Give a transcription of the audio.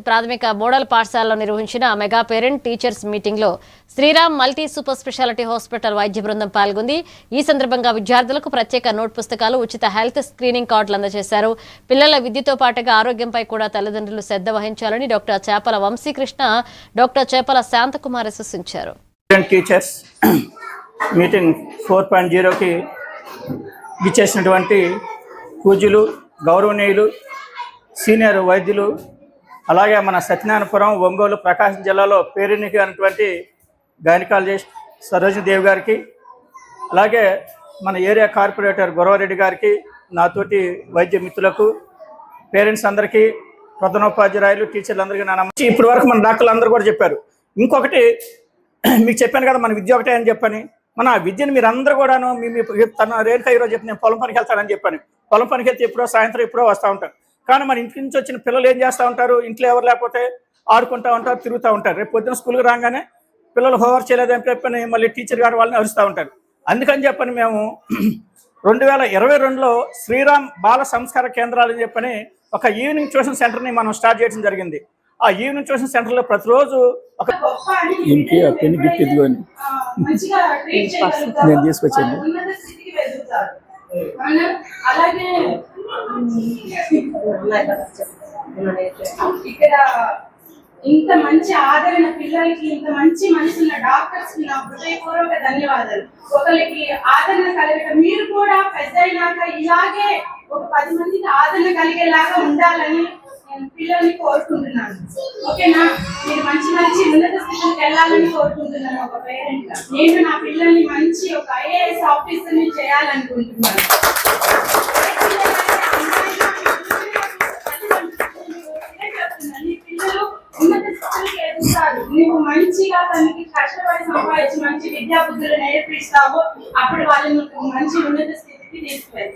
ప్రాథమిక మోడల్ పాఠశాలలో నిర్వహించిన మెగా పేరెంట్ టీచర్స్ మీటింగ్ లో Sriram multi super speciality hospital వైద్య బృందం పాల్గొంది. ఈ సందర్భంగా విద్యార్థులకు ప్రత్యేక నోట్ పుస్తకాలు, ఉచిత హెల్త్ స్క్రీనింగ్ కార్డులు అందజేశారు. పిల్లల విద్యతో పాటుగా ఆరోగ్యంపై కూడా తల్లిదండ్రులు శ్రద్ధ వహించాలని డాక్టర్ చేపల వంశీకృష్ణ, డాక్టర్ చేపల శాంతకుమారి సూచించారు. టీచర్స్ మీటింగ్ 4.0కి విచ్చేసినటువంటి పూజ్యులు, గౌరవనీయులు, సీనియర్ వైద్యులు, అలాగే మన సత్యనారాయణపురం, ఒంగోలు, ప్రకాశం జిల్లాలో పేరెన్నిక అయినటువంటి గైనకాలజిస్ట్ సరోజినీదేవి గారికి, అలాగే మన ఏరియా కార్పొరేటర్ గొరవారెడ్డి గారికి, నాతోటి వైద్య మిత్రులకు, పేరెంట్స్ అందరికీ, ప్రధానోపాధ్యాయులు, టీచర్లందరికీ నా నమస్తే. ఇప్పటి వరకు మన డాక్టర్లు అందరూ కూడా చెప్పారు. ఇంకొకటి మీకు చెప్పాను కదా, మన విద్య ఒకటే అని చెప్పని. మన విద్యను మీరు అందరూ కూడాను తన రేణుక ఈరోజు చెప్పి నేను పొలం పనికి వెళ్తానని చెప్పాను. పొలం పనికి వెళ్తే ఎప్పుడో సాయంత్రం ఎప్పుడో వస్తూ ఉంటాను. కానీ మన ఇంటి నుంచి వచ్చిన పిల్లలు ఏం చేస్తూ ఉంటారు? ఇంట్లో ఎవరు లేకపోతే ఆడుకుంటూ ఉంటారు, తిరుగుతూ ఉంటారు. రేపు పొద్దున స్కూల్కి రాగానే పిల్లలు హోంవర్క్ చేయలేదని చెప్పని మళ్ళీ టీచర్ గారు వాళ్ళని అరుస్తూ ఉంటారు. అందుకని చెప్పని మేము 2022లో శ్రీరామ్ బాల సంస్కార కేంద్రాలని చెప్పని ఒక ఈవినింగ్ ట్యూషన్ సెంటర్ని మనం స్టార్ట్ చేయడం జరిగింది. ఆ ఈవినింగ్ ట్యూషన్ సెంటర్లో ప్రతిరోజు ఒక ఇంటి పెళ్లి గిఫ్ట్ ఇదిగోని నేను తీసుకొచ్చాను. అలాగే ఇక్కడ ఇంత మంచి ఆదరణ పిల్లలకి, ఇంత మంచి మనసున్న డాక్టర్స్ కి నా హృదయపూర్వక ధన్యవాదాలు. ఒకరికి ఆదరణ కలగటం, మీరు కూడా పెద్ద అయినాక ఇలాగే ఒక 10 మందికి ఆదరణ కలిగేలాగా ఉండాలని నేను పిల్లల్ని కోరుకుంటున్నాను. ఓకేనా? మీరు మంచి మంచి ఉన్నత స్థితికి వెళ్ళాలని కోరుకుంటున్నాను. ఒక పేరెంట్ గా నేను నా పిల్లల్ని మంచి ఒక IAS ఆఫీసర్ ని చేయాలనుకుంటున్నాను. నువ్వు మంచిగా తనకి కష్టపడి సంపాదించి మంచి విద్యా బుద్ధులు నేర్పిస్తావు, అప్పుడు వాళ్ళని మంచి ఉన్నత స్థితికి తీసుకువెళ్తావు.